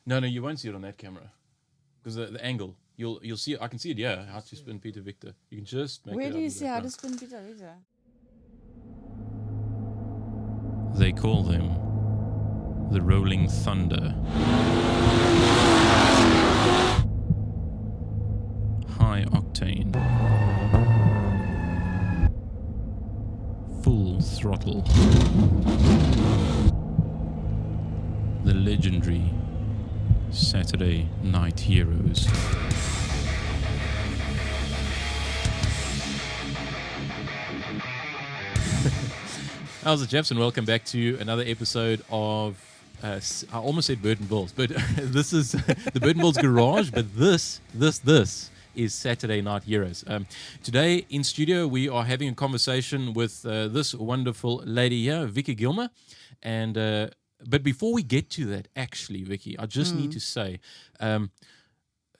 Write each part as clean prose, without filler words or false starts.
No, you won't see it on that camera because the angle. You'll see it. I can see it. Yeah, how to spin Peter Victor. You can just make Where it do out you in the see how to background. spin Peter Victor? They call them the Rolling Thunder. High Octane. Full Throttle. The legendary Saturday Night Heroes. How's it, chaps, and welcome back to another episode of I almost said Burton Built, but this is the Burton Built Garage, but this is Saturday Night Heroes. Today in studio we are having a conversation with this wonderful lady here, Vicky Gilmer, and but before we get to that, actually, Vicky, I just need to say,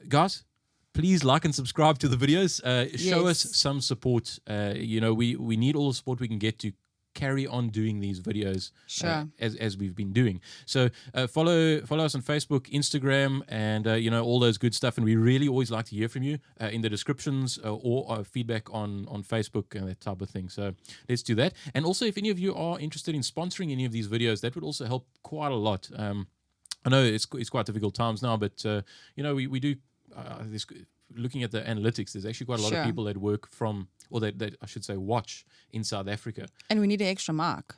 guys, please like and subscribe to the videos. Show us some support. We need all the support we can get to carry on doing these videos as we've been doing. So follow us on Facebook, Instagram, and all those good stuff. And we really always like to hear from you in the descriptions or feedback on Facebook and that type of thing. So let's do that. And also, if any of you are interested in sponsoring any of these videos, that would also help quite a lot. I know it's quite difficult times now, but we do this. Looking at the analytics, there's actually quite a lot of people that work from, or that I should say, watch in South Africa. And we need an extra mic.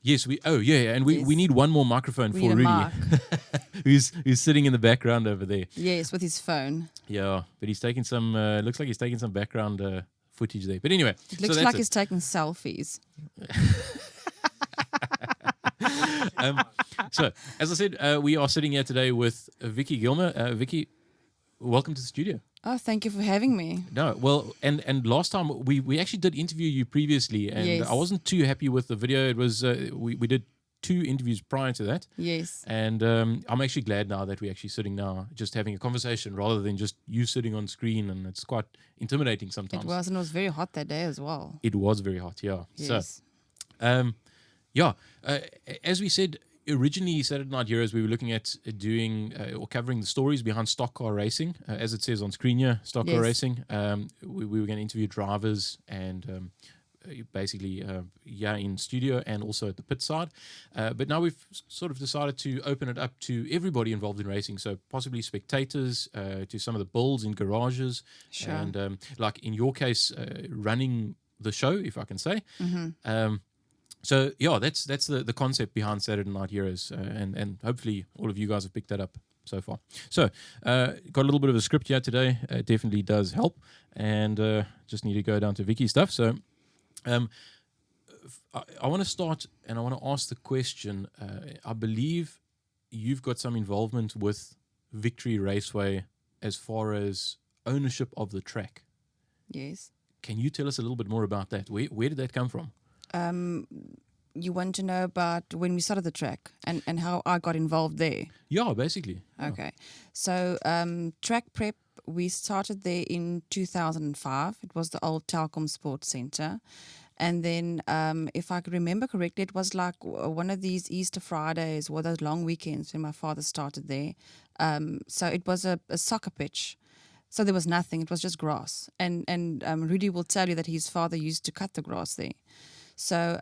Yes, we need one more microphone for Rudi, who's sitting in the background over there. Yes, with his phone. Yeah, but he's taking some. Looks like he's taking some background footage there. But anyway, it looks like he's taking selfies. So, as I said, we are sitting here today with Vicky Gilmer. Vicky, welcome to the studio. Oh, thank you for having me. No, well, and last time we actually did interview you previously, and I wasn't too happy with the video. It was we did 2 interviews prior to that. Yes. And I'm actually glad now that we're actually sitting now, just having a conversation rather than just you sitting on screen, and it's quite intimidating sometimes. It was, and it was very hot that day as well. It was very hot, yeah. Yes. So, as we said, originally, Saturday Night Heroes, we were looking at doing or covering the stories behind stock car racing, as it says on screen here, stock car racing. We were going to interview drivers and basically, in studio and also at the pit side. But now we've sort of decided to open it up to everybody involved in racing, so possibly spectators, to some of the builds in garages, and like in your case, running the show, if I can say. Mm-hmm. So that's the concept behind Saturday Night Heroes, and hopefully all of you guys have picked that up so far. So got a little bit of a script here today. It definitely does help, and just need to go down to Vicky's stuff. So I want to start, and I want to ask the question. I believe you've got some involvement with Victory Raceway as far as ownership of the track. Yes. Can you tell us a little bit more about that? Where did that come from? You want to know about when we started the track and how I got involved there? Yeah, basically. Yeah. Okay. So track prep, we started there in 2005. It was the old Telkom Sports Centre. And then, if I could remember correctly, it was like one of these Easter Fridays or those long weekends when my father started there. So it was a soccer pitch. So there was nothing. It was just grass. And Rudi will tell you that his father used to cut the grass there. So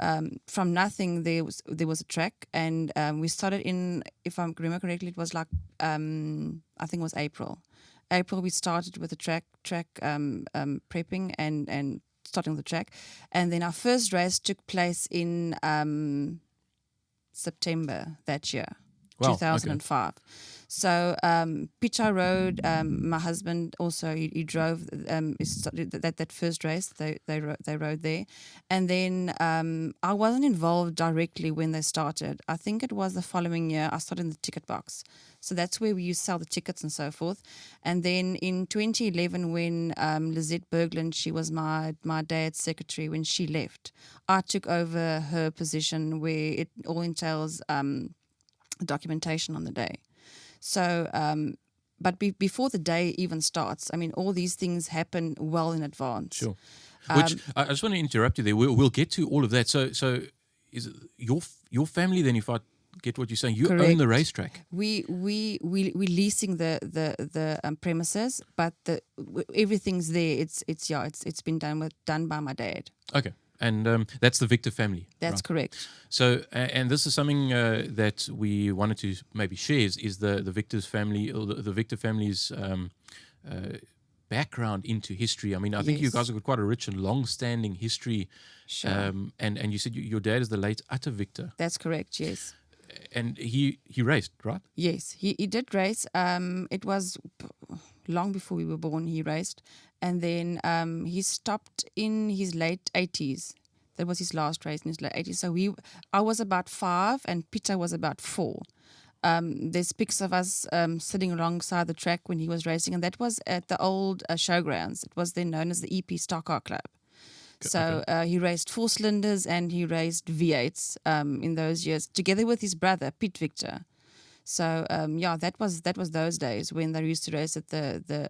from nothing, there was a track, and we started in, if I remember correctly, it was like I think it was April. April we started with the track prepping and starting the track, and then our first race took place in September that year, 2005. Okay. So Picha Road, my husband also he drove that first race. They rode there, and then I wasn't involved directly when they started. I think it was the following year I started in the ticket box. So that's where we used to sell the tickets and so forth. And then in 2011, when Lizette Berglund, she was my dad's secretary, when she left, I took over her position where it all entails documentation on the day. So, but before the day even starts, I mean, all these things happen well in advance. Sure. Which I just want to interrupt you there. We'll get to all of that. So is it your family then? If I get what you're saying. You own Correct. the racetrack. We leasing the premises, but everything's there. It's been done by my dad. Okay. And that's the Victor family. That's right? correct. So, and this is something that we wanted to maybe share is the Victor's family, or the Victor family's background into history. I mean, I think you Yes. guys have got quite a rich and long-standing history. Sure. And you said your dad is the late Utter Victor, That's correct. Yes. and he raced, right? Yes, he did race. It was long before we were born. He raced, and then he stopped in his late 80s. That was his last race in his late 80s. So I was about 5, and Peter was about 4. There's pics of us sitting alongside the track when he was racing, and that was at the old showgrounds. It was then known as the EP Stock Car Club. So he raced 4 cylinders and he raced V8s in those years, together with his brother Pete Victor. So that was those days when they used to race at the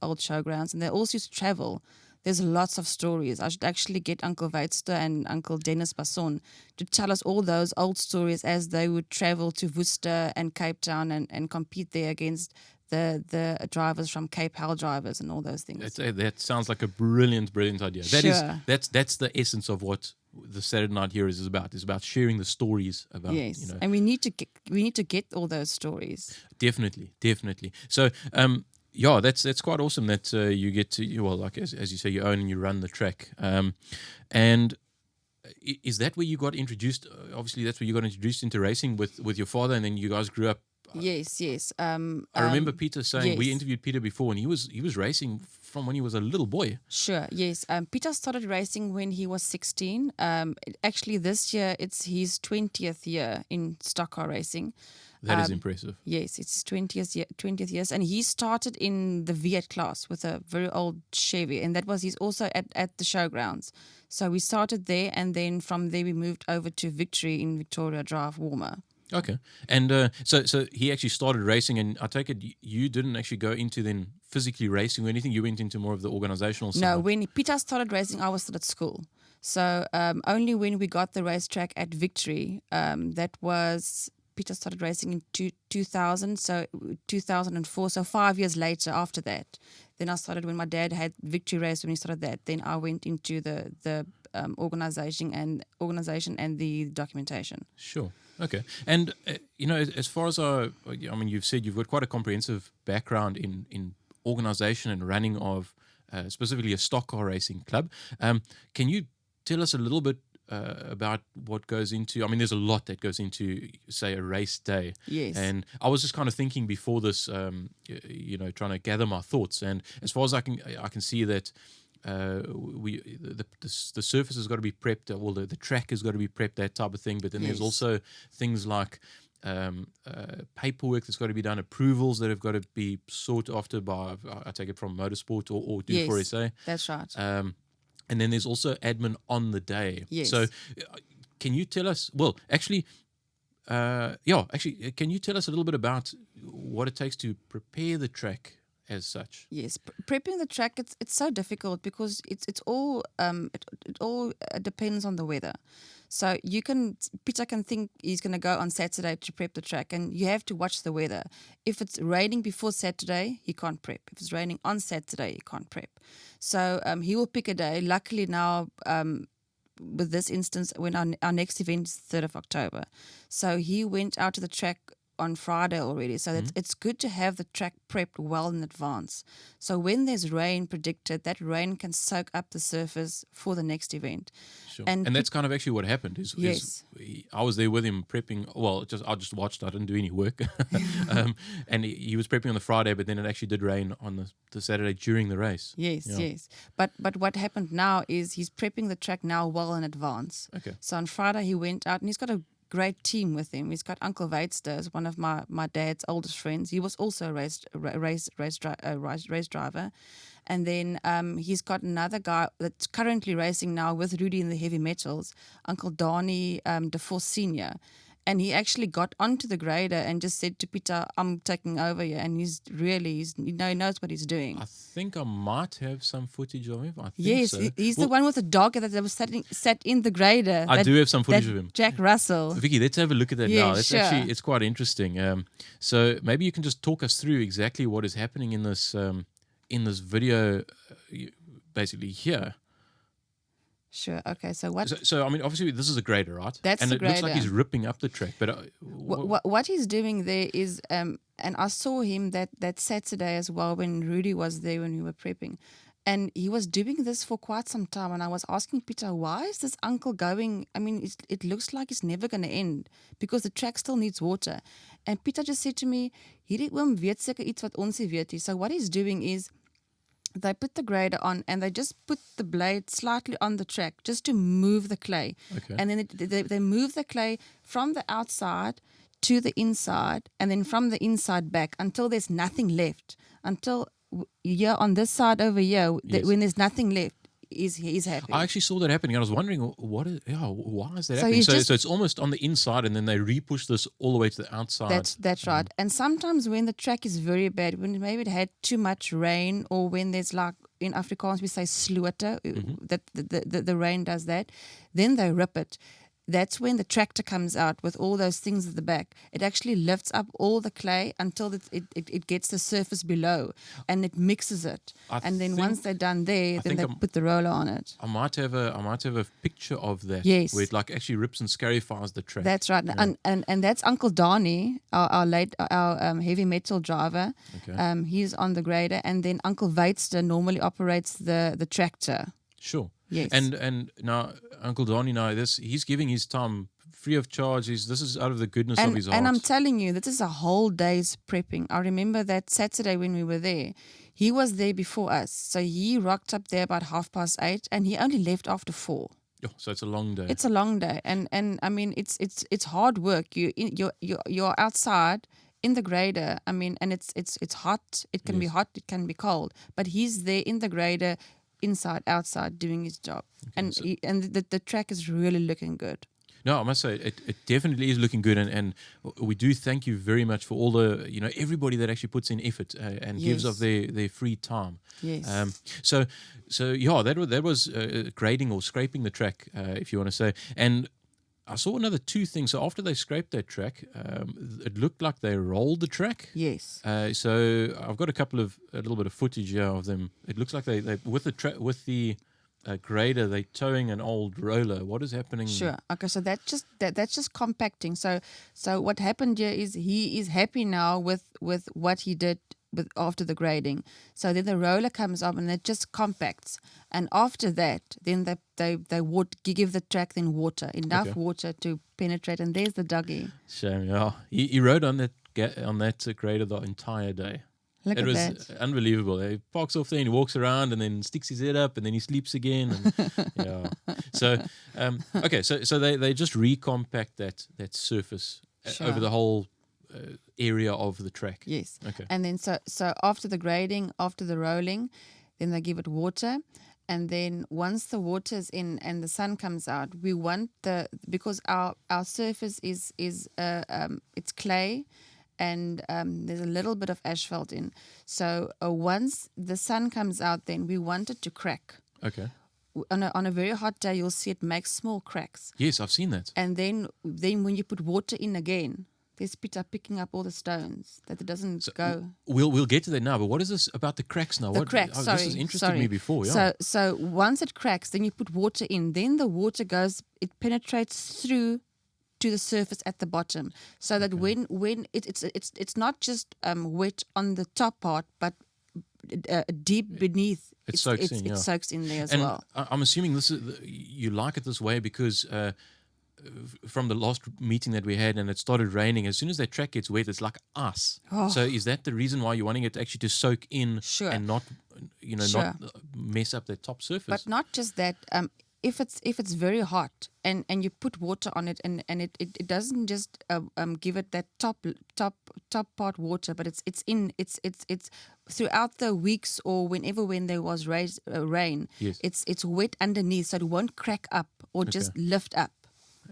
old showgrounds, and they also used to travel. There's lots of stories. I should actually get Uncle Weitster and Uncle Dennis Basson to tell us all those old stories as they would travel to Worcester and Cape Town and compete there against the drivers from Cape Hell drivers and all those things. That sounds like a brilliant idea. Sure. That's the essence of what the Saturday Night Heroes is about. It's about sharing the stories about. Yes, You know, and we need to get all those stories. Definitely. So, that's quite awesome that you get to, well, like as you say, you own and you run the track. And is that where you got introduced? Obviously, that's where you got introduced into racing with your father, and then you guys grew up. Yes. I remember Peter saying, we yes. interviewed Peter before, and he was racing from when he was a little boy. Sure, yes. Peter started racing when he was 16. Actually, this year it's his 20th year in stock car racing. That is impressive. Yes, it's his 20th years, and he started in the V8 class with a very old Chevy, and he's also at the showgrounds. So we started there, and then from there we moved over to Victory in Victoria Drive, Warmer. Okay, and so he actually started racing, and I take it you didn't actually go into then physically racing or anything. You went into more of the organizational side. No, when Peter started racing, I was still at school. So only when we got the racetrack at Victory, that was Peter started racing in 2000, so 2004. So 5 years later, after that, then I started when my dad had Victory Race. When he started that, then I went into the organization and the documentation. Sure. Okay. And, as far as you've said you've got quite a comprehensive background in organization and running of specifically a stock car racing club. Can you tell us a little bit about what goes into, there's a lot that goes into, say, a race day. Yes. And I was just kind of thinking before this, trying to gather my thoughts. And as far as I can see that the surface has got to be prepped, well, the track has got to be prepped, that type of thing. But then there's also things like paperwork that's got to be done, approvals that have got to be sought after by, I take it from Motorsport or do for SA. That's right. And then there's also admin on the day. Yes. So can you tell us, can you tell us a little bit about what it takes to prepare the track as such? Yes, prepping the track, it's so difficult because it all depends on the weather. So Peter can think he's going to go on Saturday to prep the track, and you have to watch the weather. If it's raining before Saturday, he can't prep. If it's raining on Saturday, he can't prep. So he will pick a day. Luckily now, with this instance, when our next event is 3rd of October. So he went out to the track on Friday already. So it's good to have the track prepped well in advance. So when there's rain predicted, that rain can soak up the surface for the next event. Sure. And that's kind of actually what happened. I was there with him prepping. Well, I just watched. I didn't do any work. And he was prepping on the Friday, but then it actually did rain on the Saturday during the race. Yes. But what happened now is he's prepping the track now well in advance. Okay. So on Friday he went out, and he's got a great team with him. He's got Uncle Weitster as one of my dad's oldest friends. He was also a race driver. And then he's got another guy that's currently racing now with Rudi in the heavy metals, Uncle Donnie DeForce Sr. And he actually got onto the grader and just said to Peter, "I'm taking over here." And he knows what he's doing. I think I might have some footage of him. I think Yes, so. he's the one with the dog that was sat in the grader. I do have some footage of him. Jack Russell. Vicky, let's have a look at that Yeah, now. That's sure. actually, it's quite interesting. So maybe you can just talk us through exactly what is happening in this video, basically here. Sure. Okay. So what? So I mean, obviously this is a grader, right? That's and the it looks like grader. he's ripping up the track. But What he's doing there is, and I saw him that Saturday as well when Rudi was there when we were prepping, and he was doing this for quite some time. And I was asking Peter, why is this uncle going? I mean, it looks like it's never going to end because the track still needs water. And Peter just said to me, "Hierdie oom weet seker iets wat ons nie weet nie." So what he's doing is, they put the grader on and they just put the blade slightly on the track just to move the clay. Okay. And then they move the clay from the outside to the inside and then from the inside back until there's nothing left. Until here on this side over here, when there's nothing left, he's happy. I actually saw that happening. I was wondering why is that So happening? he's So it's almost on the inside, and then they re-push this all the way to the outside. That's right. And sometimes when the track is very bad, when maybe it had too much rain, or when there's like in Afrikaans we say slote, that the rain does that, then they rip it. That's when the tractor comes out with all those things at the back. It actually lifts up all the clay until it gets the surface below, and it mixes it. And then once they're done there, then they put the roller on it. I might have a picture of that. Yes. Where it like actually rips and scarifies the track. That's right. Yeah. And that's Uncle Donnie, our heavy metal driver. Okay. He's on the grader, and then Uncle Weitster normally operates the tractor. Sure. Yes. And now Uncle Donnie, he's giving his time free of charge. This is out of the goodness of his heart. And I'm telling you, this is a whole day's prepping. I remember that Saturday when we were there, he was there before us. So he rocked up there about 8:30, and he only left after 4. Oh, so it's a long day. It's a long day, and I mean it's hard work. You're outside in the grader. I mean, and it's hot. It can be hot. It can be cold. But he's there in the grader, inside, outside, doing his job. Okay, and the track is really looking good. No, I must say it definitely is looking good, and we do thank you very much for all the everybody that actually puts in effort and gives of their free time. Yes. So yeah, that was grading or scraping the track, if you want to say. And I saw another 2 things. So after they scraped that track, it looked like they rolled the track. Yes. So I've got a little bit of footage here of them. It looks like they with the grader, they're towing an old roller. What is happening? Sure. Okay, so that's just compacting. So what happened here is he is happy now with what he did after the grading. So then the roller comes up and it just compacts. And after that, then they give the track then water, enough water to penetrate. And there's the doggy. Shame, yeah. He rode on that grader the entire day. Look it at was that. Unbelievable. He parks off there and he walks around and then sticks his head up and then he sleeps again. And, yeah. So, so they just recompact that surface over the whole area of the track. Yes. Okay. And then so after the grading, after the rolling, then they give it water. And then once the water's in and the sun comes out, we want because our surface is it's clay. And there's a little bit of asphalt in. So once the sun comes out, then we want it to crack. Okay. On a very hot day, you'll see it makes small cracks. Yes, I've seen that. And then when you put water in again, there's Peter picking up all the stones that it doesn't go. We'll get to that now. But what is this about the cracks now? Cracks. This has interested me before. Yeah. So once it cracks, then you put water in. Then the water it penetrates through to the surface at the bottom, so that when it's not just wet on the top part, but deep beneath, it soaks in there as and well. I'm assuming you like it this way because from the last meeting that we had and it started raining, as soon as that track gets wet, it's like ice. Oh. So is that the reason why you're wanting it actually to soak in and not not mess up that top surface? But not just that. If it's very hot and you put water on it and it doesn't just give it that top part water, but it's throughout the weeks or when there was rain, yes. it's wet underneath, so it won't crack up or just lift up.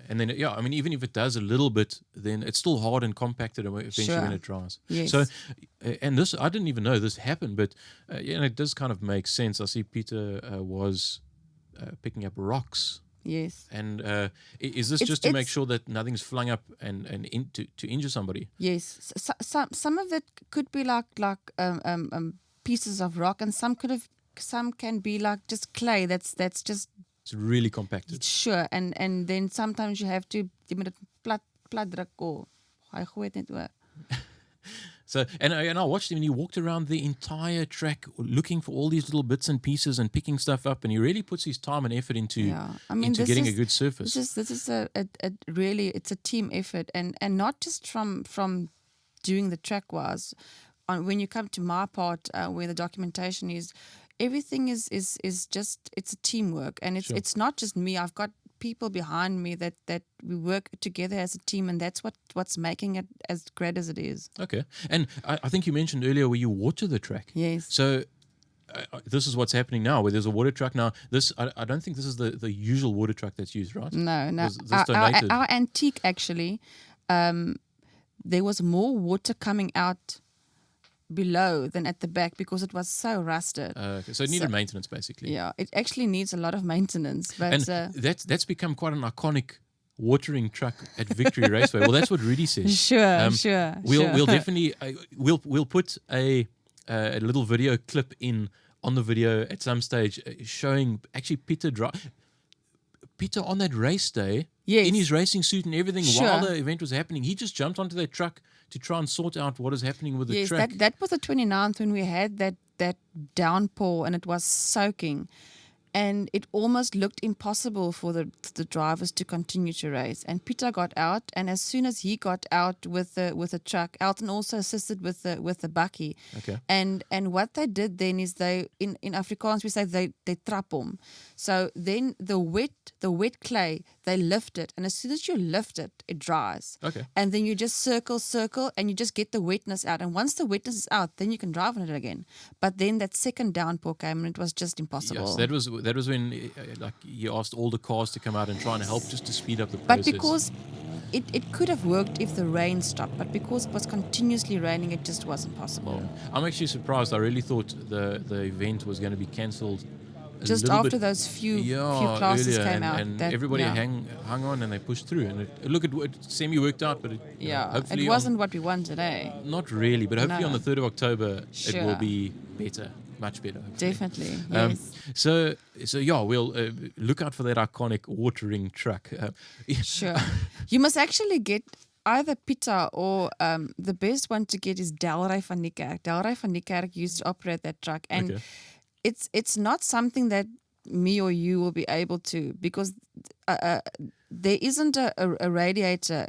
And then, I mean, even if it does a little bit, then it's still hard and compacted eventually Sure. when it dries. Yes. So, and this, I didn't even know this happened, but it does kind of make sense. I see Peter was picking up rocks. Yes. And is this just to make sure that nothing's flung up and to injure somebody? Yes. Some of it could be like pieces of rock, and some can be like just clay. That's just It's really compacted. sure. And then sometimes you have to plat druk or hy gooi dit net oor. So and I watched him, and he walked around the entire track looking for all these little bits and pieces and picking stuff up, and he really puts his time and effort into getting a good surface. This is a really, it's a team effort, and not just from doing the track was. When you come to my part, where the documentation is, everything is just, it's a teamwork, and it's not just me. I've got people behind me that we work together as a team, and that's what's making it as great as it is. Okay. And I think you mentioned earlier where you water the track. Yes. So this is what's happening now, where there's a water truck. Now, this I don't think this is the usual water truck that's used, right? No. Was this donated? Our antique, actually, there was more water coming out below than at the back because it was so rusted. Okay. So it needed maintenance, basically. Yeah, it actually needs a lot of maintenance. But And that's become quite an iconic watering truck at Victory Raceway. Well, that's what Rudi says. Sure. We'll definitely we'll put a little video clip on the video at some stage showing actually Peter on that race day, Yes. in his racing suit and everything, Sure. while the event was happening. He just jumped onto that truck to try and sort out what is happening with the Yes, track. that was the 29th when we had that downpour and it was soaking. And it almost looked impossible for the drivers to continue to race. And Peter got out, and as soon as he got out with the truck, Elton also assisted with the bakkie. Okay. And what they did then is they in Afrikaans we say they trap hom. So then the wet clay, they lift it, and as soon as you lift it, it dries. Okay. And then you just circle, and you just get the wetness out. And once the wetness is out, then you can drive on it again. But then that second downpour came, and it was just impossible. Yes, that was when like he asked all the cars to come out and try and help just to speed up the But process. because it could have worked if the rain stopped, but because it was continuously raining, it just wasn't possible. I'm actually surprised. I really thought the event was going to be cancelled Just after those few classes earlier, came out. and that, everybody yeah. hung on and they pushed through. And it semi worked out, but hopefully it wasn't what we wanted, eh? not really, but hopefully No. on the 3rd of October it will Sure. be better, much better. Hopefully. Definitely, yes. So yeah, we'll look out for that iconic watering truck. Sure. You must actually get either Peter or the best one to get is Delray van Niekerk. Delray van Niekerk used to operate that truck, and Okay. it's not something that me or you will be able to, because there isn't a radiator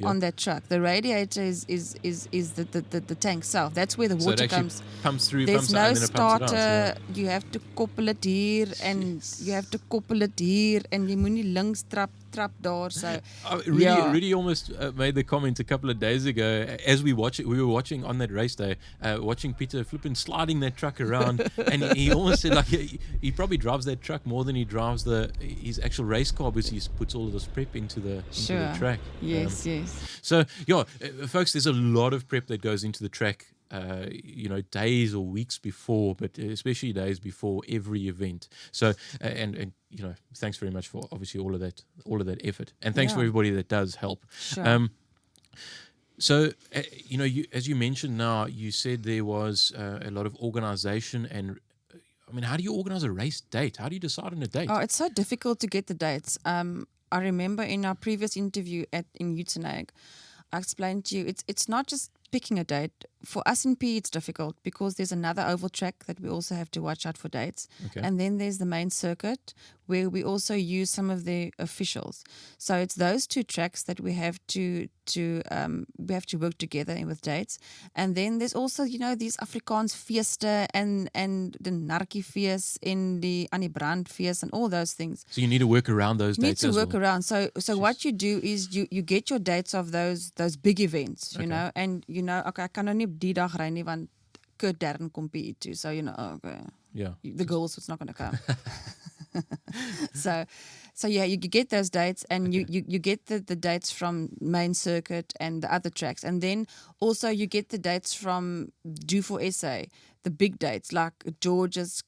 on that truck. The radiator is the tank itself. That's where the So it water actually comes. pumps through, There's pumps no out, and then it pumps it out. starter. You have to koppel it hier, and you have to koppel it hier, and jy moenie links trap daar. So Rudi almost made the comment a couple of days ago as we were watching on that race day, watching Peter flipping sliding that truck around, and he almost said like he probably drives that truck more than he drives his actual race car, because he puts all of this prep into the track. Yes, yes. So folks, there's a lot of prep that goes into the track. Days or weeks before, but especially days before every event. So, and thanks very much for obviously all of that effort, and thanks for everybody that does help. Sure. So, as you mentioned now, you said there was a lot of organization, and I mean, how do you organize a race date? How do you decide on a date? Oh, it's so difficult to get the dates. I remember in our previous interview in Uitenhage, I explained to you, it's not just picking a date. For us in P, it's difficult because there's another oval track that we also have to watch out for dates. Okay. And then there's the main circuit where we also use some of the officials. So it's those two tracks that we have to work together in with dates. And then there's also, these Afrikaans feeste and the Narkie feest in the Annie Brand feest and all those things. So you need to work around those You need dates to as work well. around. So what you do is you get your dates of those big events, you know, and okay, I kan nou nie die dag ry nie want Kurt Darren kom PE toe. So okay. Yeah. The girls, it's not going to come. So yeah, you get those dates, and you get the dates from main circuit and the other tracks, and then also you get the dates from Due for SA, the big dates like George's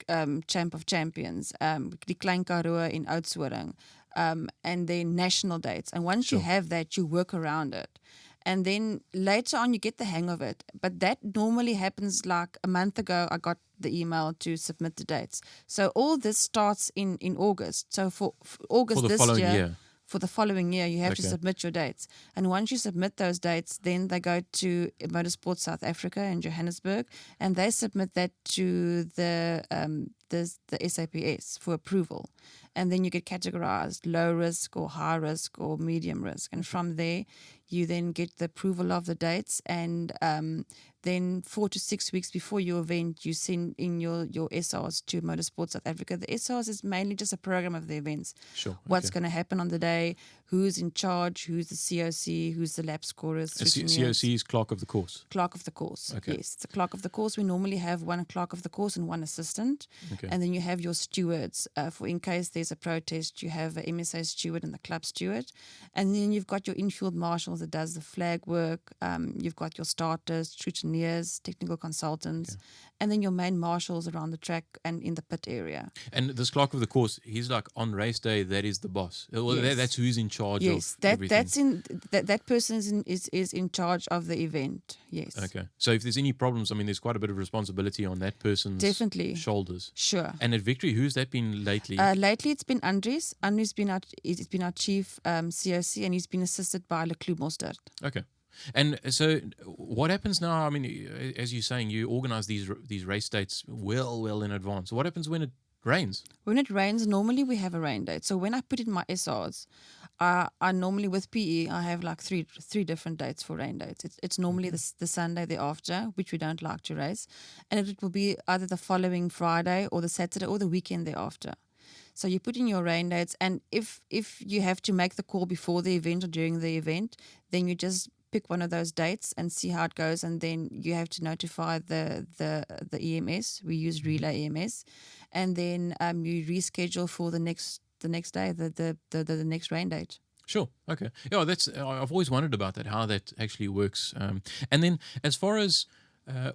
Champ of Champions, die Klein Karoo in Oudtshoorn, and then national dates. And once you have that, you work around it. And then later on, you get the hang of it. But that normally happens like a month ago. I got the email to submit the dates. So all this starts in August. So for August For the this following year. for the following year, you have to submit your dates. And once you submit those dates, then they go to Motorsport South Africa in Johannesburg, and they submit that to the SAPS for approval. And then you get categorized low risk or high risk or medium risk. And from there, you then get the approval of the dates, and then 4 to 6 weeks before your event, you send in your SRs to Motorsport South Africa. The SRs is mainly just a program of the events. Sure. What's going to happen on the day, who's in charge, who's the COC, who's the lap scorers. COC is clerk of the course. Clerk of the course, Okay. yes. It's a clerk of the course. We normally have one clerk of the course and one assistant. Okay. And then you have your stewards. For in case there's a protest, you have an MSA steward and the club steward. And then you've got your infield marshal that does the flag work. You've got your starters, scrutineers, technical consultants. And then your main marshals around the track and in the pit area. And this clerk of the course, he's like on race day, that is the boss. Well, Yes. that's who's in charge Yes, of everything. that person is in charge of the event. Yes. Okay. So if there's any problems, I mean, there's quite a bit of responsibility on that person's Definitely. shoulders. Sure. And at Victory, who's that been lately? Lately, it's been Andries. Andries it's been our chief COC, and he's been assisted by Leclerc Mostert. Okay. And so what happens now? I mean, as you're saying, you organize these race dates well in advance. What happens when it rains? When it rains, normally we have a rain date. So when I put in my SRs, I normally with PE, I have like three different dates for rain dates. It's normally the Sunday thereafter, which we don't like to race. And it will be either the following Friday or the Saturday or the weekend thereafter. So you put in your rain dates, and if you have to make the call before the event or during the event, then you just pick one of those dates and see how it goes, and then you have to notify the EMS. We use Relay EMS, and then you reschedule for the next day, the next rain date. Sure. Okay. Yeah, I've always wondered about that, how that actually works. And then as far as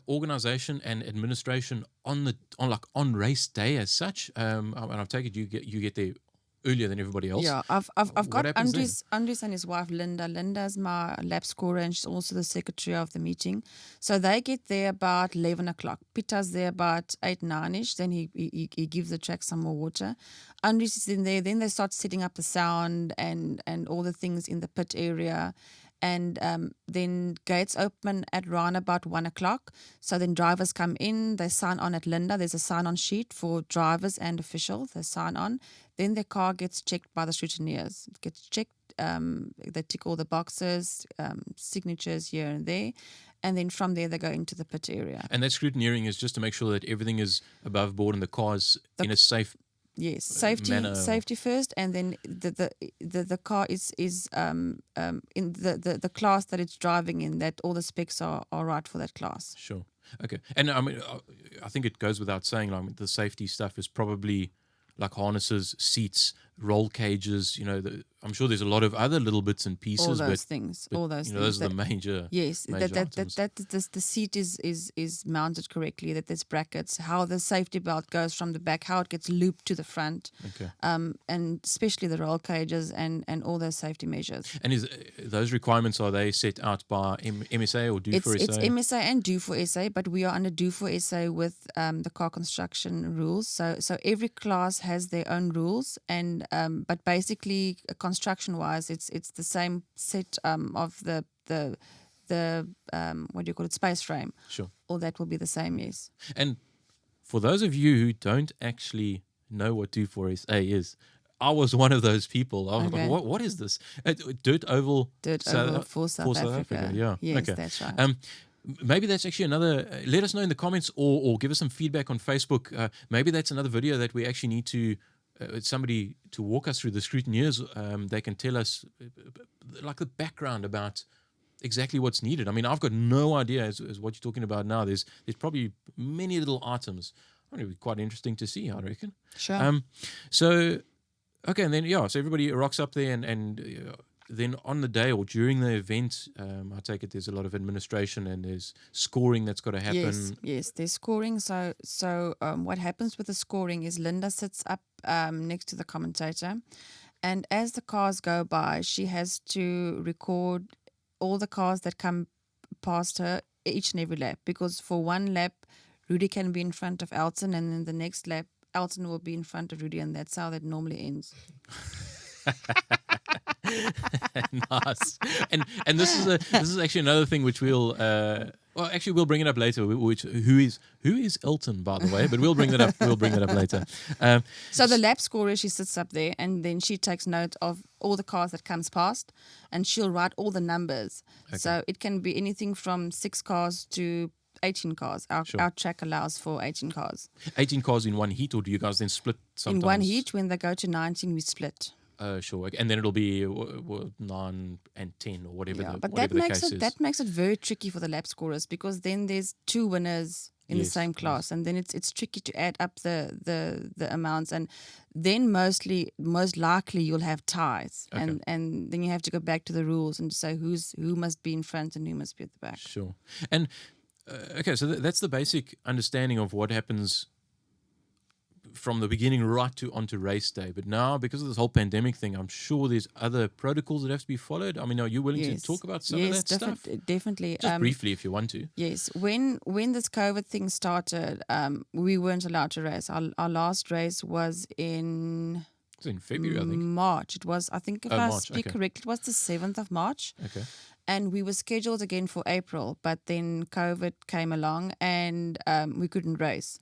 organization and administration on race day as such, and I've taken you get there earlier than everybody else. Yeah, I've got happens Andries and his wife Linda. Linda's my lap scorer, and she's also the secretary of the meeting. So they get there about 11 o'clock. Peter's there about 8, 9ish. Then he gives the track some more water. Andries is in there. Then they start setting up the sound and all the things in the pit area. And then gates open at around about 1 o'clock. So then drivers come in, they sign on at Linda. There's a sign-on sheet for drivers and officials. They sign on. Then their car gets checked by the scrutineers. It gets checked. They tick all the boxes, signatures here and there. And then from there, they go into the pit area. And that scrutineering is just to make sure that everything is above board and the car's in a safe Yes, safety first, and then the car is in the class that it's driving in, that all the specs are right for that class. Sure. Okay. And I mean, I think it goes without saying, like, the safety stuff is probably like harnesses, seats, roll cages. I'm sure there's a lot of other little bits and pieces. All those things. Those are the major. Yes, items. the seat is mounted correctly. That there's brackets. How the safety belt goes from the back, how it gets looped to the front. Okay. And especially the roll cages and all those safety measures. And those requirements, are they set out by MSA or Due for SA? It's MSA and Due for SA, but we are under Due for SA with the car construction rules. So every class has their own rules, and but basically construction-wise, it's the same set of the what do you call it, space frame. Sure. All that will be the same, yes. And for those of you who don't actually know what Due for SA is, I was one of those people. I was like, what is this? Dirt Oval for South Africa. Yeah. Yes, okay. That's right. Maybe that's actually another. Let us know in the comments, or give us some feedback on Facebook. Maybe that's another video that we actually need to. Somebody to walk us through the scrutineers. They can tell us like the background about exactly what's needed. I mean, I've got no idea as what you're talking about now. There's probably many little items It'll be quite interesting to see, I reckon. Sure. So, okay, and then, so everybody rocks up there, and then on the day or during the event, I take it there's a lot of administration and there's scoring that's got to happen. Yes, there's scoring. So what happens with the scoring is Linda sits up next to the commentator, and as the cars go by, she has to record all the cars that come past her each and every lap, because for one lap, Rudi can be in front of Elton, and then the next lap, Elton will be in front of Rudi, and that's how that normally ends. Nice. And this is actually another thing which we'll bring it up later. Which who is Elton, by the way? But we'll bring that up. We'll bring that up later. So the lap scorer, she sits up there, and then she takes note of all the cars that comes past, and she'll write all the numbers. Okay. So it can be anything from 6 cars to 18 cars. Our track allows for 18 cars. 18 cars in one heat, or do you guys then split sometimes? In one heat, when they go to 19, we split. Sure. And then it'll be 9 and 10 or whatever. Yeah, the, but whatever that makes it very tricky for the lap scorers, because then there's 2 winners in the same class, and then it's tricky to add up the amounts, and then most likely you'll have ties, and then you have to go back to the rules and say who must be in front and who must be at the back. Sure. And so that's the basic understanding of what happens from the beginning right to onto race day. But now, because of this whole pandemic thing, I'm sure there's other protocols that have to be followed. I mean, are you willing to talk about some of that stuff? Definitely. Just briefly, if you want to. Yes. When this COVID thing started, we weren't allowed to race. Our last race was in February, I think. March. It was, I think, if I March, speak correctly, it was the 7th of March. Okay. And we were scheduled again for April, but then COVID came along, and we couldn't race.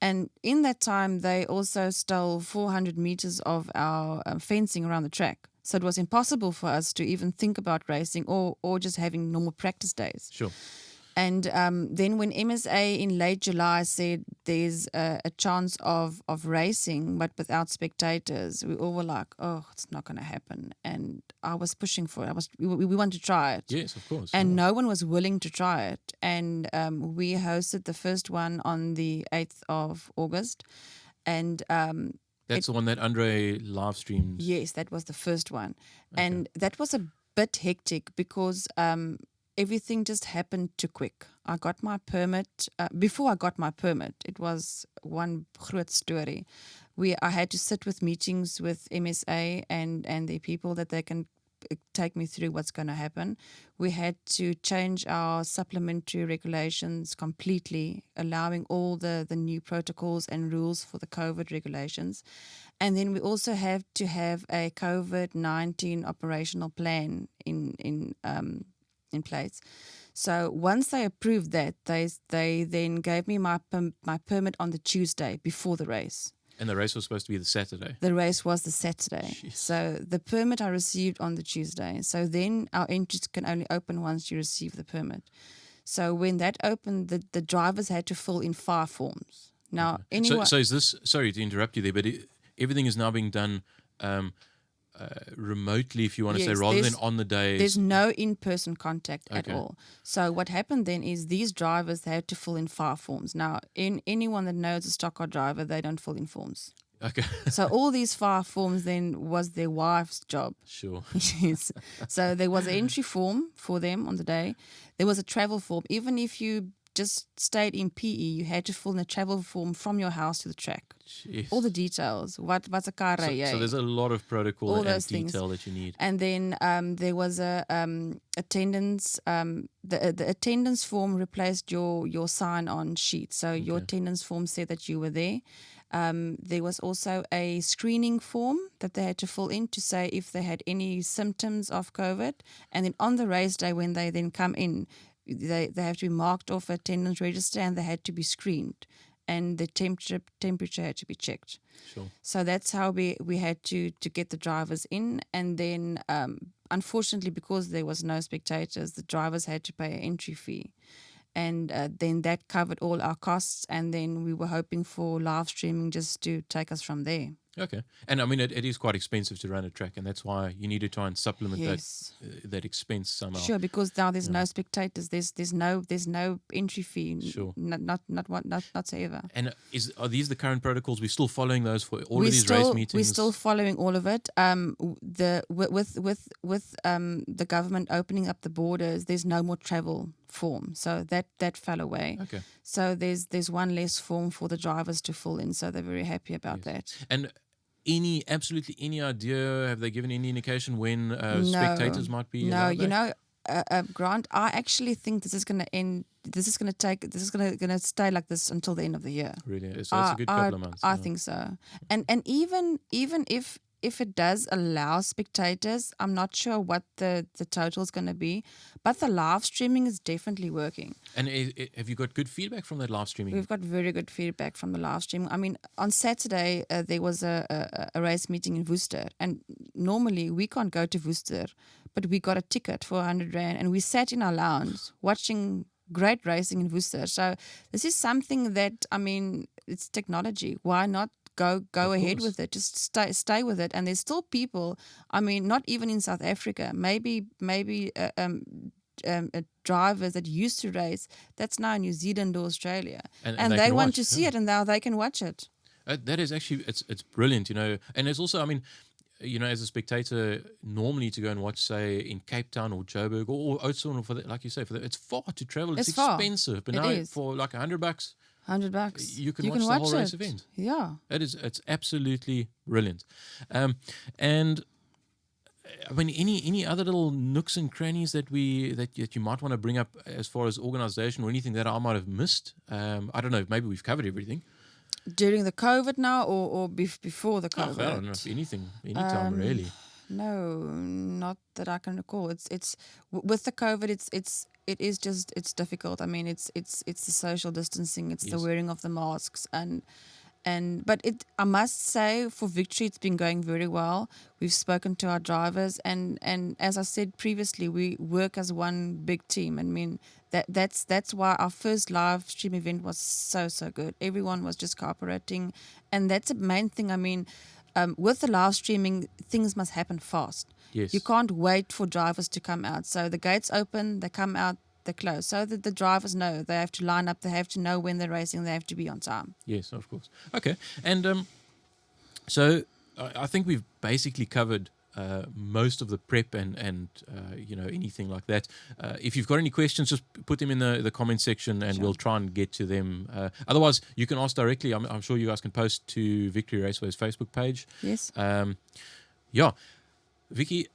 And in that time, they also stole 400 meters of our fencing around the track. So it was impossible for us to even think about racing or just having normal practice days. Sure. And then when MSA in late July said there's a chance of racing but without spectators, we all were like, oh, it's not going to happen. And I was pushing for it. We wanted to try it. Yes, of course. And no one was willing to try it. And we hosted the first one on the 8th of August. And that's the one that Andre live streamed. Yes, that was the first one. Okay. And that was a bit hectic because everything just happened too quick. I got my permit. Before I got my permit, it was one groot story. I had to sit with meetings with MSA and the people that they can take me through what's going to happen. We had to change our supplementary regulations completely, allowing all the new protocols and rules for the COVID regulations. And then we also have to have a COVID-19 operational plan in place. So once they approved that, they then gave me my permit on the Tuesday before the race. And the race was supposed to be the Saturday. The race was the Saturday. Jeez. So the permit I received on the Tuesday. So then our entries can only open once you receive the permit. So when that opened, the drivers had to fill in 5 forms. Now, So is this, sorry to interrupt you there, but everything is now being done remotely, if you want to say, rather than on the day. There's no in-person contact at all. So what happened then is these drivers had to fill in 5 forms. Now, anyone that knows a stock car driver, they don't fill in forms. Okay. So all these 5 forms then was their wife's job. Sure. Yes. So there was an entry form for them on the day. There was a travel form. Even if you just stayed in PE, you had to fill in a travel form from your house to the track. Jeez. All the details. What's a car ride? So there's a lot of protocol and detail that you need. And then there was a attendance. The attendance form replaced your sign-on sheet. So your attendance form said that you were there. There was also a screening form that they had to fill in to say if they had any symptoms of COVID. And then on the race day, when they then come in, they have to be marked off attendance register and they had to be screened. And the temperature had to be checked. Sure. So that's how we had to get the drivers in. And then, unfortunately, because there was no spectators, the drivers had to pay an entry fee. And then that covered all our costs. And then we were hoping for live streaming just to take us from there. Okay. And I mean, it is quite expensive to run a track, and that's why you need to try and supplement Yes. that expense somehow. Sure, because now there's no spectators. There's no entry fee. Sure. Not whatsoever. And are these the current protocols? We're still following those for all of these race meetings? We're still following all of it. With the government opening up the borders, there's no more travel form, so that fell away. Okay. So there's one less form for the drivers to fill in. So they're very happy about that. And absolutely any idea? Have they given any indication when spectators might be? No, you know, Grant, I actually think this is going to end. This is going to stay like this until the end of the year. Really? So it's a good couple of months. I think so. And even if it does allow spectators, I'm not sure what the total is going to be, but the live streaming is definitely working. And have you got good feedback from that live streaming? We've got very good feedback from the live streaming. I mean, on Saturday, there was a race meeting in Worcester, and normally we can't go to Worcester, but we got a ticket for 100 Rand, and we sat in our lounge watching great racing in Worcester. So this is something that, I mean, it's technology. Why not go ahead with it? Just stay with it. And there's still people, I mean, not even in South Africa, maybe drivers that used to race that's now in New Zealand or Australia, and they want to see it, and now they can watch it. That is actually, it's brilliant, you know. And there's also, I mean, you know, as a spectator, normally to go and watch, say, in Cape Town or Joburg or Oudtshoorn, or for that, like you say, it's far to travel. It's expensive, but now for like $100, $100, you can watch the whole race event. Yeah, it's absolutely brilliant. And I mean, any other little nooks and crannies that you might want to bring up as far as organization or anything that I might have missed? I don't know. Maybe we've covered everything. During the COVID now, or before the COVID? I don't know. Anytime really. No, not that I can recall. It's with the COVID. It's difficult. I mean, it's the social distancing. It's the wearing of the masks but I must say, for Victory, it's been going very well. We've spoken to our drivers, and as I said previously, we work as one big team. I mean, that's why our first live stream event was so good. Everyone was just cooperating, and that's the main thing. I mean, with the live streaming, things must happen fast. Yes. You can't wait for drivers to come out. So the gates open, they come out, they close, so that the drivers know they have to line up, they have to know when they're racing, they have to be on time. Yes, of course. Okay, and so I think we've basically covered most of the prep and you know, anything like that. If you've got any questions, just put them in the comment section, and we'll try and get to them. Otherwise, you can ask directly. I'm sure you guys can post to Victory Raceway's Facebook page. Yes. Yeah, Vicky.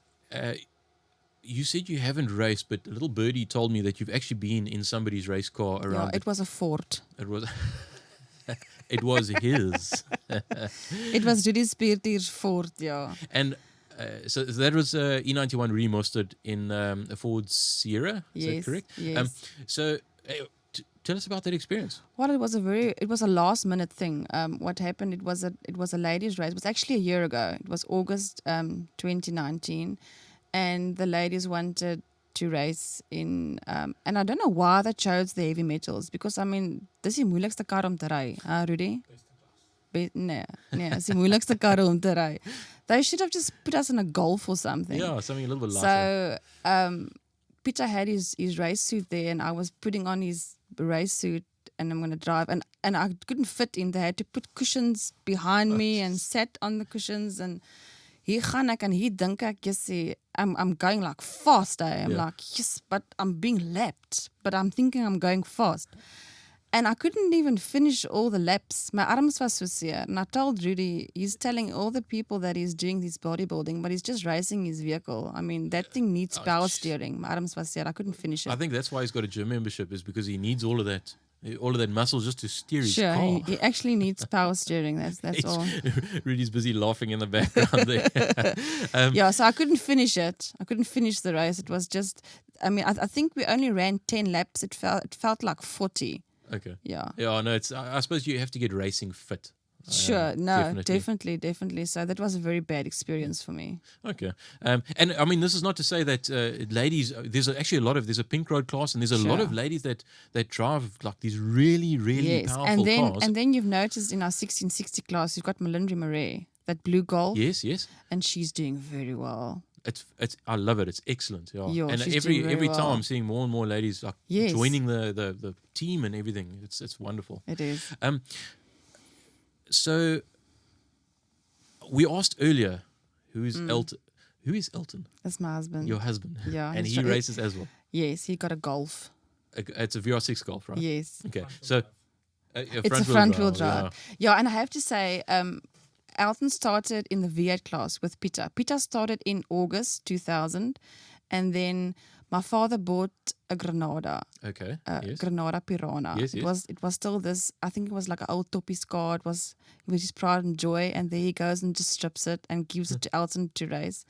You said you haven't raced, but a little birdie told me that you've actually been in somebody's race car around. Yeah, it was a Ford. It was. It was his. It was Rudi's Speertier's Ford, yeah. And so that was E91 Rudi Mostert in a Ford Sierra. Is that correct? Yes. So tell us about that experience. Well, it was a last minute thing. What happened? It was a ladies' race. It was actually a year ago. It was August 2019. And the ladies wanted to race in, and I don't know why they chose the heavy metals, because I mean, dis die moeilikste kar om te ry, Rudi? Nee, dis die moeilikste kar om te ry. They should have just put us in a Golf or something. Yeah, something a little bit lighter. So, Peter had his race suit there, and I was putting on his race suit, and I'm going to drive, and I couldn't fit in. They had to put cushions behind me and sat on the cushions, and hier gaan ek, en hier dink ek, I'm going like fast. I'm like, yes, but I'm being lapped. But I'm thinking I'm going fast. And I couldn't even finish all the laps. My arms was so seer. And I told Rudi, he's telling all the people that he's doing this bodybuilding, but he's just racing his vehicle. I mean, that thing needs power steering. My arms was seer. I couldn't finish it. I think that's why he's got a gym membership, is because he needs all of that muscle just to steer his car. He actually needs power steering. That's all. Rudy's busy laughing in the background there. So I couldn't finish it. I couldn't finish the race. It was just, I mean, I think we only ran 10 laps. It felt like 40. Okay. Yeah. Yeah, no, I suppose you have to get racing fit. Sure, no, definitely. So that was a very bad experience for me. Okay, and I mean, this is not to say that ladies. There's a pink road class, and there's a lot of ladies that drive like these really powerful cars. And then you've noticed in our 1660 class, you've got Melindre Marais. that blue Golf. Yes. And she's doing very well. I love it. It's excellent. Yeah. Yeah, And she's doing very every time well. I'm seeing more and more ladies like Yes. joining the team and everything. It's wonderful. It is. So we asked earlier, who is Elton? Who is Elton? That's my husband. Your husband. Yeah. And he races as well. Yes, he got a Golf. It's a VR6 Golf, right? Yes. Okay. So It's a front-wheel drive. Yeah, and I have to say, Elton started in the V8 class with Peter. Peter started in August 2000, and then my father bought a Granada. Okay. Yes. Granada Piranha. Yes, yes. It was still this. I think it was like an old Toppie's car. It was his pride and joy, and there he goes and just strips it and gives it to Elton to race.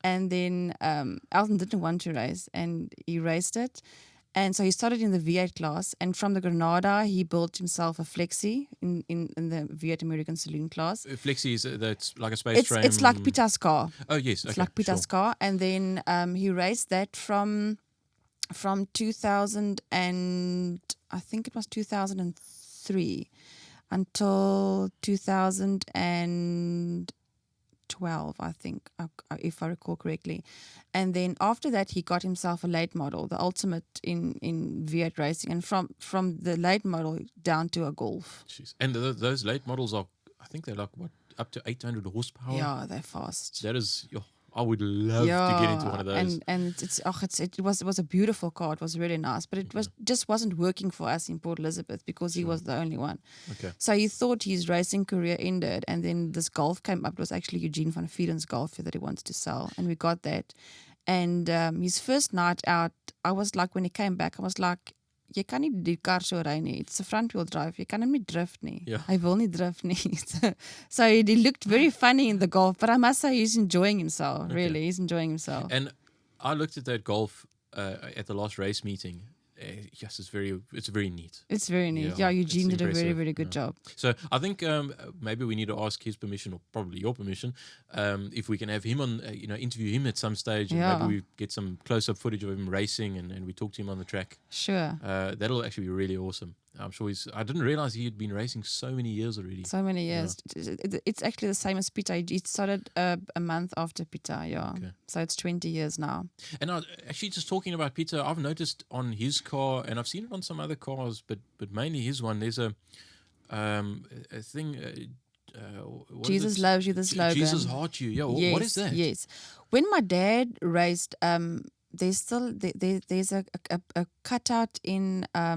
And then Elton didn't want to race, and he raced it. And so he started in the V8 class, and from the Granada, he built himself a Flexi in the V8 American Saloon class. Flexi is that's like a space frame. It's like Peter's car. Oh yes, It's like Peter's car, and then he raced that from 2000 and I think it was 2003 until 2012, I think, if I recall correctly. And then after that, he got himself a late model, the ultimate in V8 racing, and from the late model down to a Golf. Jeez. And those late models are, I think they're like what, up to 800 horsepower. Yeah, they're fast. That is, I would love to get into one of those. And it was a beautiful car. It was really nice, but it just wasn't working for us in Port Elizabeth because he was the only one. Okay. So he thought his racing career ended, and then this Golf came up. It was actually Eugene van Vieren's Golf that he wanted to sell, and we got that. And his first night out, I was like, when he came back, I was like, jy kan nie die kar so ry nie. It's a front wheel drive. Jy kan hom nie drift nie. Yeah. Hy wil nie drift nie. So he looked very funny in the Golf, but I must say he's enjoying himself. Okay. Really, he's enjoying himself. And I looked at that Golf at the last race meeting. Yes, it's very neat. It's very neat. Yeah, Eugene did a very, very good job. So I think maybe we need to ask his permission, or probably your permission, if we can have him on, interview him at some stage, and maybe we get some close-up footage of him racing, and we talk to him on the track. Sure. That'll actually be really awesome. I'm sure I didn't realize he had been racing so many years already. So many years. Yeah. It's actually the same as Peter. He started a month after Peter, yeah. Okay. So it's 20 years now. And actually, just talking about Peter, I've noticed on his car, and I've seen it on some other cars, but mainly his one, there's a thing. Jesus loves you, the slogan. Jesus heart you. Yeah, yes, what is that? Yes. When my dad raced, there's still there's a cutout in a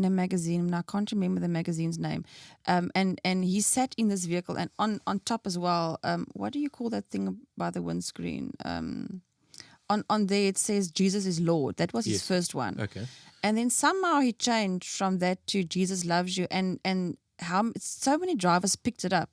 magazine, and I can't remember the magazine's name. And he sat in this vehicle, and on top as well. What do you call that thing by the windscreen? On there it says Jesus is Lord. That was his first one. Okay. And then somehow he changed from that to Jesus loves you, and how so many drivers picked it up.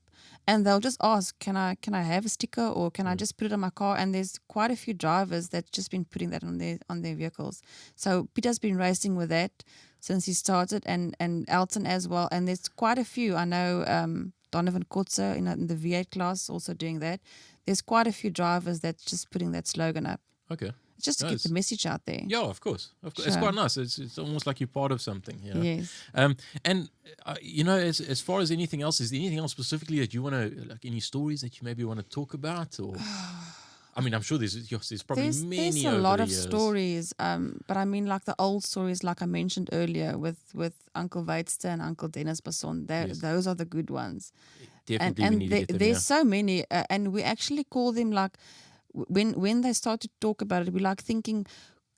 And they'll just ask, can I have a sticker, or can I just put it on my car? And there's quite a few drivers that's just been putting that on their vehicles. So Peter's been racing with that since he started, and Elton as well. And there's quite a few. I know Donovan Kotze in the V8 class also doing that. There's quite a few drivers that's just putting that slogan up. Okay. Just to get the message out there. Yeah, of course. Sure. It's quite nice. It's almost like you're part of something. You know? Yes. And as far as anything else, is there anything else specifically that you want to, like, any stories that you maybe want to talk about, or? I mean, I'm sure there's probably many. There's a lot of stories, but I mean, like the old stories, like I mentioned earlier, with Uncle Weitster and Uncle Dennis Basson. Those are the good ones. Definitely, and we need to get them, there's so many, and we actually call them like. When they start to talk about it, we like thinking,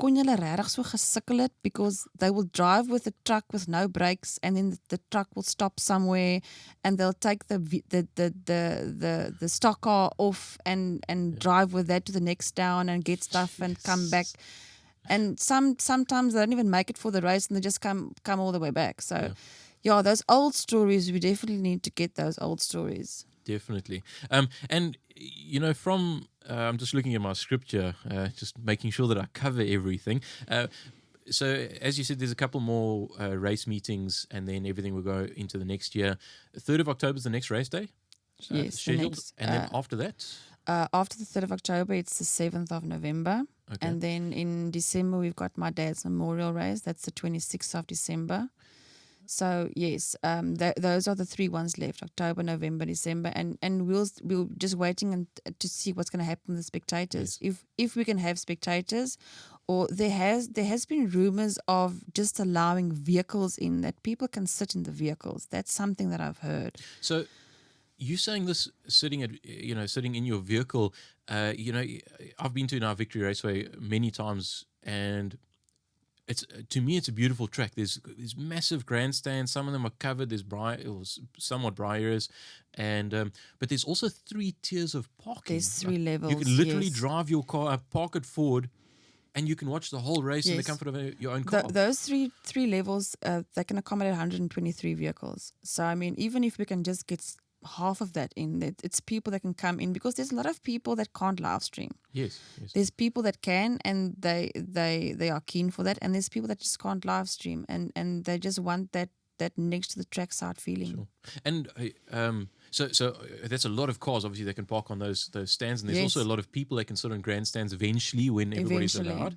kon julle regtig so gesukkel het, because they will drive with a truck with no brakes, and then the truck will stop somewhere, and they'll take the stock car off and drive with that to the next town and get stuff and come back. And sometimes they don't even make it for the race, and they just come all the way back. So yeah, those old stories, we definitely need to get those old stories. Definitely. And from I'm just looking at my scripture, just making sure that I cover everything. So as you said, there's a couple more race meetings, and then everything will go into the next year. 3rd of October is the next race day. Yes, scheduled. And then after that? After the 3rd of October, it's the 7th of November. Okay. And then in December, we've got my dad's memorial race. That's the 26th of December. So yes, those are the 3 ones left: October, November, December, and we'll just waiting to see what's going to happen with the spectators. If we can have spectators, or there has been rumors of just allowing vehicles in, that people can sit in the vehicles. That's something that I've heard. So you saying this sitting in your vehicle, I've been to now Victory Raceway many times, and to me it's a beautiful track. There's massive grandstands. Some of them are covered. There's somewhat areas, and but there's also 3 tiers of parking. There's 3 levels. You can literally drive your car, park it forward, and you can watch the whole race in the comfort of your own car. Those three levels, they can accommodate 123 vehicles. So I mean, even if we can just get half of that in, it's people that can come in, because there's a lot of people that can't live stream. Yes. There's people that can, and they are keen for that, and there's people that just can't live stream, and they just want that next to the trackside feeling. Sure. And so that's a lot of cars, obviously, that can park on those stands, and there's also a lot of people that can sit on grandstands eventually when everybody's allowed.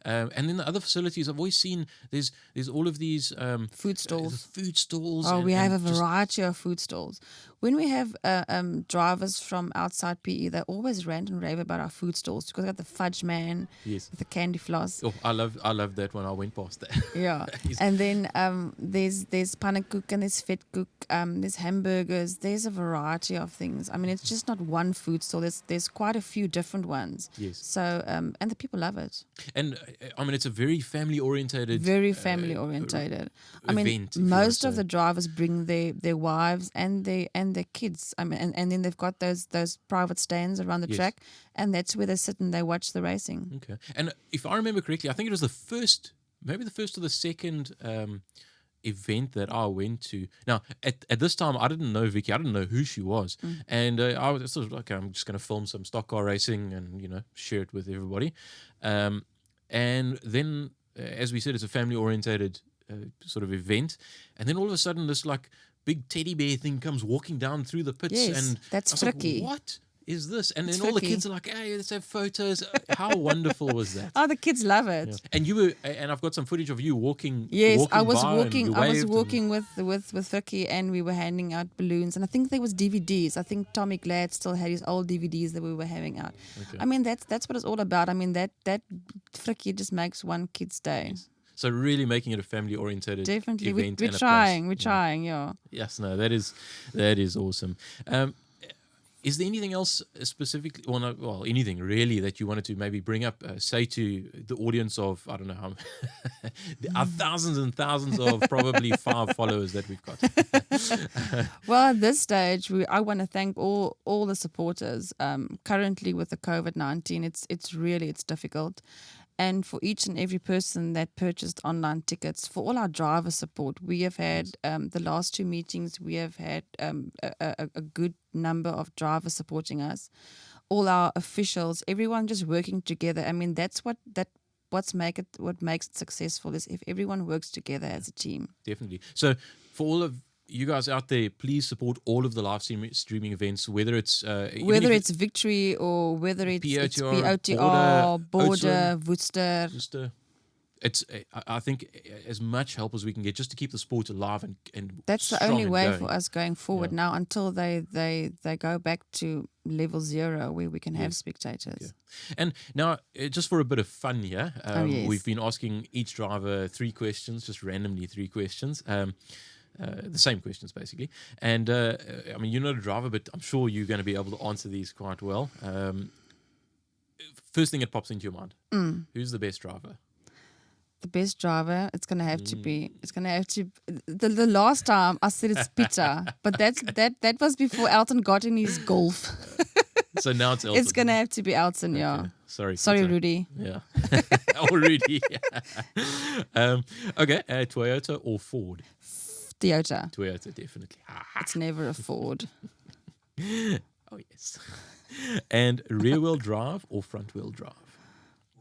And then the other facilities, I've always seen there's all of these food stalls. Oh, we have a variety of food stalls. When we have drivers from outside PE, they always rant and rave about our food stalls, because we got the fudge man with the candy floss. Oh, I love that when I went past that. Yeah. And then there's pannenkoek, and there's vetkoek, there's hamburgers, there's a variety of things. I mean, it's just not one food stall. There's quite a few different ones. Yes. So and the people love it. And I mean, it's a very family orientated. I mean, most of the drivers bring their wives and their kids. I mean, and then they've got those private stands around the track, and that's where they sit and they watch the racing. Okay. And if I remember correctly, I think it was the first or the second event that I went to. Now, at this time, I didn't know Vicky. I didn't know who she was. And I was sort of like, I'm just going to film some stock car racing and, share it with everybody. And then, as we said, it's a family-orientated sort of event. And then all of a sudden, this like big teddy bear thing comes walking down through the pits. Yes, and that's Fricky. Like, what is this? And then all the kids are like, hey, let's have photos. How wonderful was that? Oh, the kids love it. Yeah. And I've got some footage of you walking. Yes, I was walking with Vicky, and we were handing out balloons, and I think there was DVDs. I think Tommy Glad still had his old DVDs that we were having out. Okay. I mean, that's what it's all about. I mean, that Vicky just makes one kid's day. Yes. So really making it a family-oriented definitely event. We're trying. Yes, no, that is awesome. Is there anything else specifically, anything really that you wanted to maybe bring up, say to the audience of, I don't know how, our thousands and thousands of probably 5 followers that we've got? Well, at this stage, I want to thank all the supporters. Currently with the COVID-19, it's difficult. And for each and every person that purchased online tickets, for all our driver support, we have had the last 2 meetings, we have had a good number of drivers supporting us. All our officials, everyone just working together. I mean, that's what makes it successful, is if everyone works together as a team. Definitely. So for all of you guys out there, please support all of the live streaming events, whether it's Victory or whether it's POTR, Border, Worcester. It's I think as much help as we can get just to keep the sport alive and that's the only way for us going forward now, until they go back to level 0 where we can have spectators. Yeah. And now, just for a bit of fun here, we've been asking each driver 3 questions, just randomly 3 questions. The same questions, basically. And, I mean, you're not a driver, but I'm sure you're going to be able to answer these quite well. First thing that pops into your mind, who's the best driver? The best driver, it's going to have to be, the last time I said it's Peter, but that was before Elton got in his Golf. So now it's Elton. It's going to have to be Elton, yeah. Sorry, Rudi. Yeah. Rudi. Okay, Toyota or Ford? Toyota, definitely. It's never a Ford. Oh, yes. And rear-wheel drive or front-wheel drive?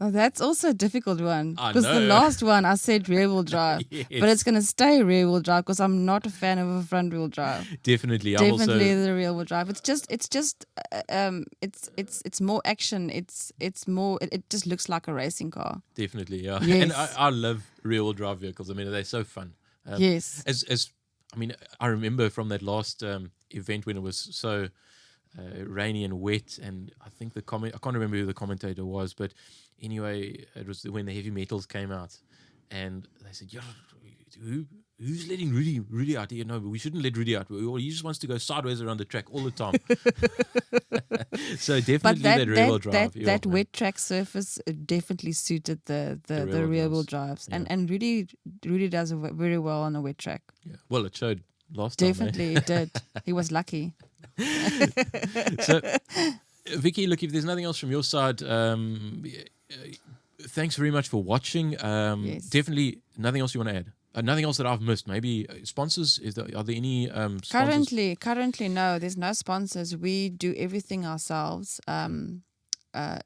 Oh, that's also a difficult one. Because the last one I said rear-wheel drive. Yes. But it's going to stay rear-wheel drive because I'm not a fan of a front-wheel drive. Definitely. The rear-wheel drive. It's more action. It's more. It just looks like a racing car. Definitely, yeah. Yes. And I love rear-wheel drive vehicles. I mean, they're so fun. Yes. As I mean, I remember from that last event when it was so rainy and wet, and I think I can't remember who the commentator was, but anyway, it was when the heavy metals came out, and they said, "Yeah, who's letting Rudi out here? No, we shouldn't let Rudi out. He just wants to go sideways around the track all the time." So definitely that rear-wheel drive. That wet track surface definitely suited the rear-wheel drives, Yeah. and Rudi does very well on a wet track. Yeah. Well, it showed last time. Definitely, it did. He was lucky. So, Vicky, look, if there's nothing else from your side, thanks very much for watching. Yes. Definitely nothing else you want to add? Nothing else that I've missed? Maybe sponsors? Are there any sponsors? Currently, no. There's no sponsors. We do everything ourselves.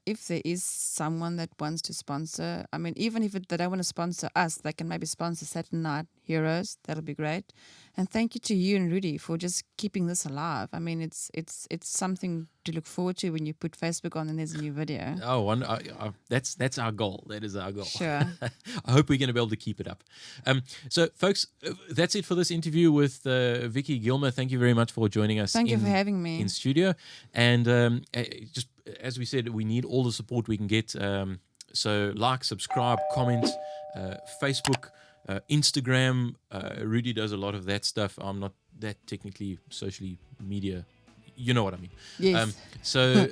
If there is someone that wants to sponsor, I mean, even if they don't want to sponsor us, they can maybe sponsor Saturday Night Heroes. That'll be great. And thank you to you and Rudi for just keeping this alive. I mean, it's something to look forward to when you put Facebook on and there's a new video. Oh, that's our goal. That is our goal. Sure. I hope we're going to be able to keep it up. So, folks, that's it for this interview with Vicky Gilmer. Thank you very much for joining us. Thank you for having me in studio. And just as we said, we need all the support we can get. So, like, subscribe, comment, Facebook, Instagram. Rudi does a lot of that stuff. I'm not that technically socially media. You know what I mean. Yes. So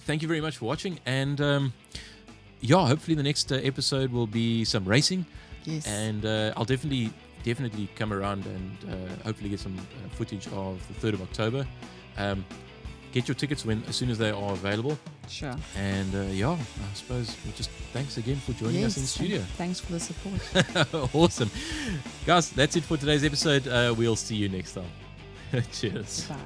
thank you very much for watching, and hopefully the next episode will be some racing. Yes. And I'll definitely come around and hopefully get some footage of the 3rd of October. Get your tickets as soon as they are available. Sure. And I suppose just thanks again for joining us in the studio. Thanks for the support. Awesome. Guys, that's it for today's episode. We'll see you next time. Cheers. Bye.